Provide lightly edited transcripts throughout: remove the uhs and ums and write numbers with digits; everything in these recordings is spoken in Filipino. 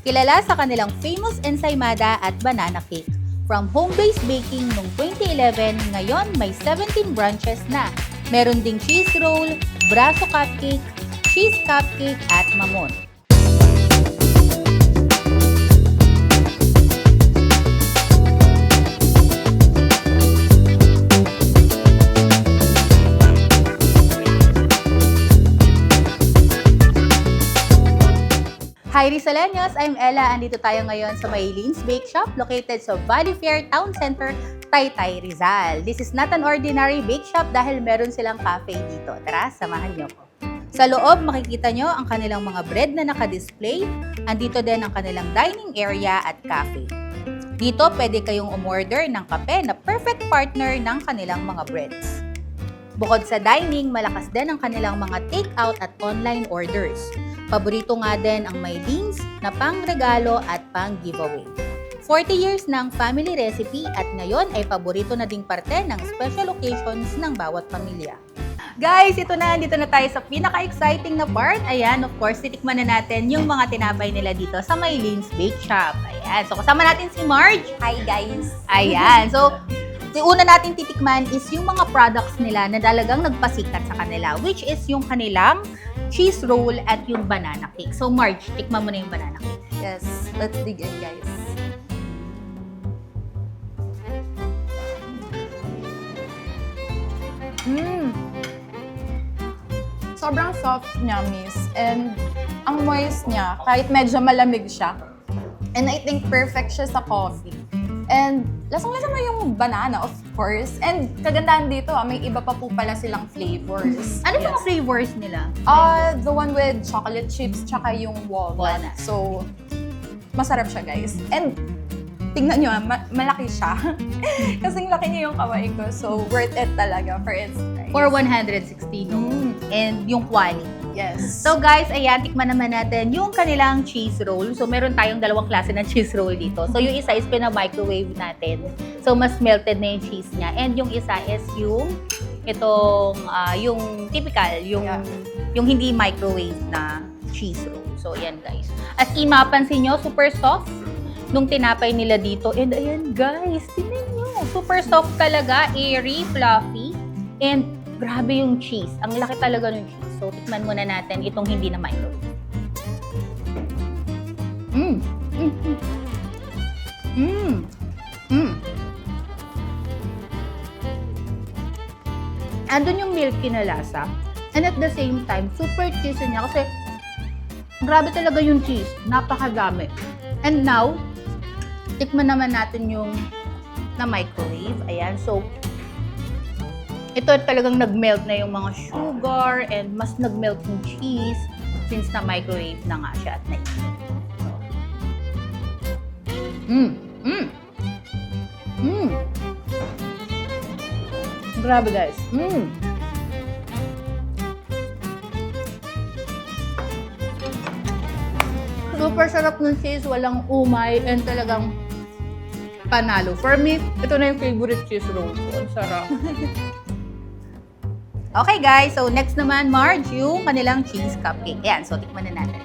Kilala sa kanilang famous ensaymada at banana cake. From home-based baking noong 2011, ngayon may 17 branches na. Meron ding cheese roll, braso cupcake, cheese cupcake at mamon. Hi Rizaleños! I'm Ella. Andito tayo ngayon sa Mayleen's Bake Shop located sa Valley Fair Town Center, Taytay, Rizal. This is not an ordinary bake shop dahil meron silang cafe dito. Tara, samahan niyo ko. Sa loob, makikita nyo ang kanilang mga bread na naka-display. Andito din ang kanilang dining area at cafe. Dito, pwede kayong umorder ng kape na perfect partner ng kanilang mga breads. Bukod sa dining, malakas din ang kanilang mga take-out at online orders. Paborito nga din ang Mayleen's na pang-regalo at pang-giveaway. 40 years ng family recipe at ngayon ay paborito na ding parte ng special occasions ng bawat pamilya. Guys, ito na, dito na tayo sa pinaka-exciting na part. Ayan, of course, titikman na natin yung mga tinapay nila dito sa Mayleen's Bake Shop. Ayan, so kasama natin si Marge. Hi guys! Ayan, so yung una natin titikman is yung mga products nila na talagang nagpasikat sa kanila, which is yung kanilang cheese roll at yung banana cake. So Marge, tikman mo na yung banana cake. Yes, let's dig in guys. Sobrang soft niya, miss. And ang moist niya, kahit medyo malamig siya. And I think perfect siya sa coffee. And lasang-lasa mo yung banana, of course. And kagandahan dito, may iba pa po pala silang flavors. Ano mga flavors nila? The one with chocolate chips, tsaka yung walnut. Walnut. So, masarap siya, guys. And tingnan nyo, malaki siya. Kasing laki niya yung kamay ko. So, worth it talaga for its price. For 160, no? And yung quality. Yes. So guys, ayan, tikman naman natin yung kanilang cheese roll. So meron tayong dalawang klase ng cheese roll dito. So yung isa is pina-microwave natin. So mas melted na yung cheese niya. And yung isa is yung yung typical, yung hindi microwave na cheese roll. So ayan guys. As in, mapansin nyo, super soft nung tinapay nila dito. And ayan guys, tingnan nyo. Super soft talaga, airy, fluffy. And grabe yung cheese. Ang laki talaga ng cheese. So, tikman muna natin itong hindi na microwave. Andun yung milky na lasa. And at the same time, super cheesy niya kasi grabe talaga yung cheese. Napakadami. And now, tikman naman natin yung na microwave. Ayan. So, ito talagang nag-melt na yung mga sugar and mas nag-melt yung cheese since na microwave na nga siya at nainit. Grabe guys. Super sarap ng cheese, walang umay and talagang panalo. For me, ito na yung favorite cheese roll ko. Ang sarap. Okay guys, so next naman, Marge, yung kanilang cheese cupcake. Ayan, so tikman na natin.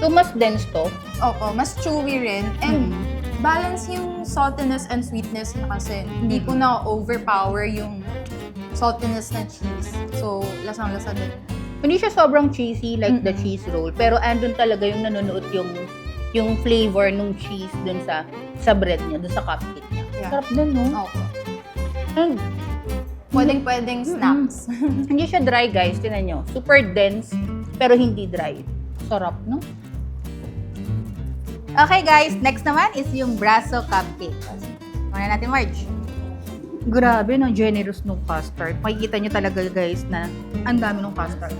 So mas dense to. Opo, mas chewy rin. And balance yung saltiness and sweetness niya kasi hindi po na-overpower yung saltiness na cheese. So, lasang-lasa din. Hindi siya sobrang cheesy like the cheese roll, pero andun talaga yung nanonood yung flavor ng cheese dun sa bread niya, dun sa cupcake niya. Yeah. Sarap din, no? Opo. And Pwedeng snacks. hindi siya dry, guys. Tingnan nyo. Super dense, pero hindi dry. Sarap, no? Okay, guys. Next naman is yung braso cupcake. Muna natin, Marge. Grabe, no? Generous nung custard. Makikita nyo talaga, guys, na ang dami nung custard.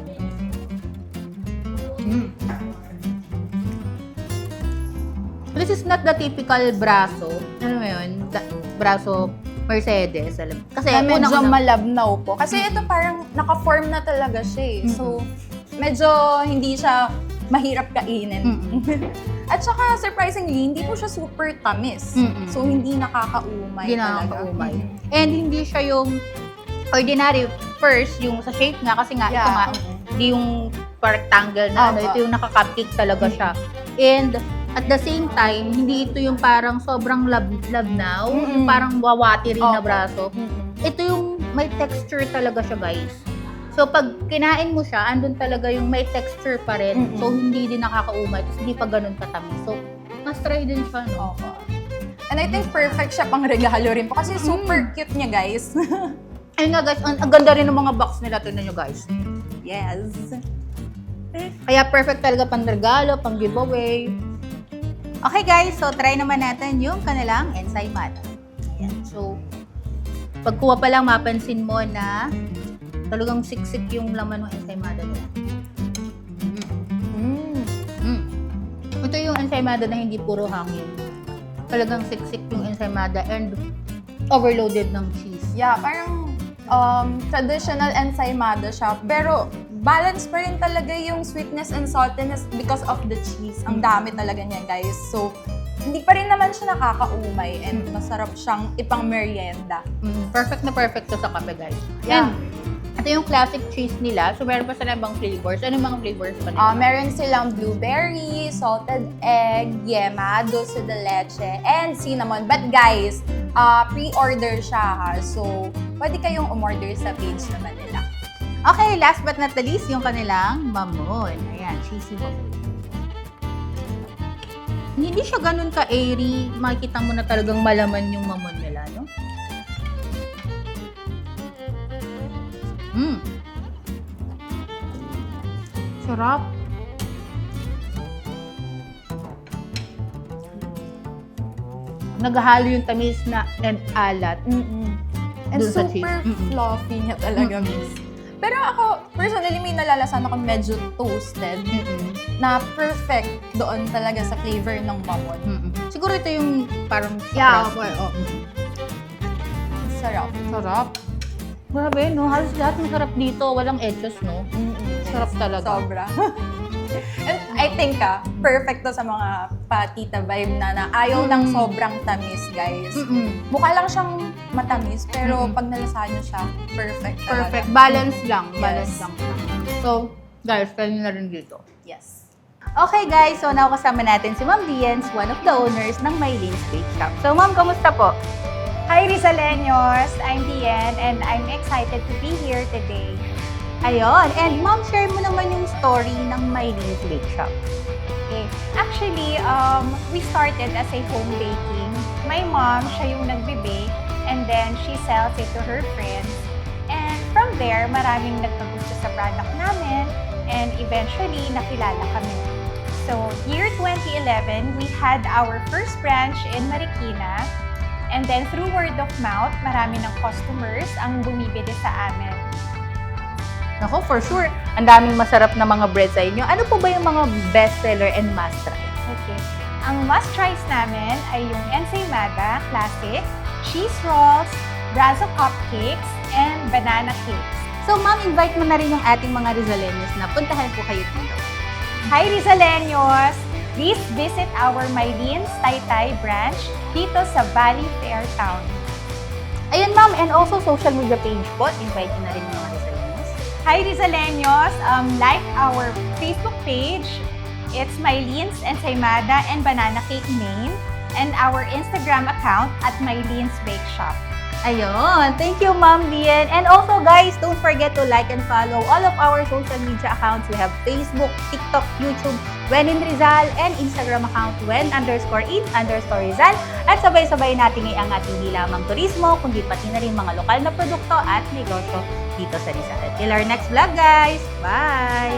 This is not the typical braso. Ano mo yun? Braso Mercedes. Alam. Kasi Na medyo unang-una- malabnaw po. Kasi ito parang naka-form na talaga siya eh. So, medyo hindi siya mahirap kainin. At saka, surprisingly, hindi po siya super tamis. So, hindi nakakaumay Hindi talaga. nakakaumay. And hindi siya yung ordinary, first, yung sa shape nga, kasi nga, ito Yeah. nga, hindi yung rectangle na ano, Opo. ito yung naka-cupcake talaga siya. And, at the same time, hindi ito yung parang sobrang labnaw, yung parang wawati rin na Opo. braso. Ito yung may texture talaga siya, guys. So, pag kinain mo siya, andun talaga yung may texture pa rin. Mm-mm. So, hindi din nakakaumay. Tapos, hindi pa ganun katamis. So, mas try din siya, no? Opo. And I think perfect siya pang regalo rin po kasi super cute niya, guys. Ayun nga, guys. Ang ganda rin ng mga box nila. Tignan nyo, guys. Yes. Kaya perfect talaga pang regalo, pang giveaway. Okay, guys. So, try naman natin yung kanilang ensaymada. Ayan. So, pagkuha pa lang, mapansin mo na talagang siksik yung laman ng ensaymada nila. Ito yung ensaymada na hindi puro hangin. Talagang siksik yung ensaymada and overloaded ng cheese. Yeah, parang traditional ensaymada siya. Pero balance pa rin talaga yung sweetness and saltiness because of the cheese. Ang dami talaga niya, guys. So, hindi pa rin naman siya nakakaumay and masarap siyang ipang merienda. Perfect na perfect to sa kape, guys. Yeah. And ito yung classic cheese nila. So, meron pa sila ibang flavors. Ano yung mga flavors pa nila? Meron silang blueberry, salted egg, yema, dulce de leche, and cinnamon. But guys, pre-order siya ha. So, pwede kayong umorder sa page naman nila. Okay, last but not the least, yung kanilang mamon. Ayan, cheesy mamon. Hindi siya ganun ka-airy. Makikita mo na talagang malaman yung mamon nila, no? Sarap. Naghahalo yung tamis na and alat. And Dun sa super cheese. fluffy niya talaga, miss. Pero ako, personally, may nalalasan ako medyo toasted na perfect doon talaga sa flavor ng mamon. Siguro ito yung parang Yeah, crust. Sarap. Sarap. Grabe, no? Halos lahat masarap dito. Walang edges, no? Sarap talaga. Sobra. And I think perfect to sa mga patita vibe na ayaw ng sobrang tamis, guys. Mukha lang siyang matamis, pero pag nalasahan nyo siya, perfect talaga. Perfect. Balance lang. Yes. Balance lang. So, guys, kayo na rin dito. Yes. Okay, guys. So, now kasama natin si Ma'am Dians, one of the owners ng Mylene's Bake Shop. So, Ma'am, kamusta po? Hi Rizaleños, I'm Diane and I'm excited to be here today. Ayun. And, Ma'am, share mo naman yung story ng Mylene's Bake Shop. Okay. Actually, we started as a home baking. My mom, siya yung nagbe-bake and then she sells it to her friends. And from there, maraming nagkagusto sa product namin and eventually nakilala kami. So, year 2011, we had our first branch in Marikina. And then through word of mouth, marami ng customers ang bumibili sa amin. Ako, for sure, ang daming masarap na mga bread sa inyo. Ano po ba yung mga bestseller and must try? Okay. Ang must-tries namin ay yung ensaymada, classic, cheese rolls, brazo cupcakes, and banana cakes. So, Ma'am, invite mo na rin yung ating mga Rizaleños na puntahan po kayo dito. Hi Rizaleños! Please visit our Mylene's Taytay branch dito sa Valley Fair Town. Ayun, Ma'am, and also social media page po. Invite mo na rin yung mga Rizaleños. Hi Rizaleños! Like our Facebook page, it's Mylene's Ensaymada and Banana Cake Main, and our Instagram account at Mylene's Bake Shop. Ayun. Thank you, Ma'am Dian. And also, guys, don't forget to like and follow all of our social media accounts. We have Facebook, TikTok, YouTube, When in Rizal, and Instagram account when_in_Rizal. At sabay-sabay natin iangat hindi lamang turismo, kundi pati na rin mga lokal na produkto at negosyo dito sa Rizal. Till our next vlog, guys. Bye!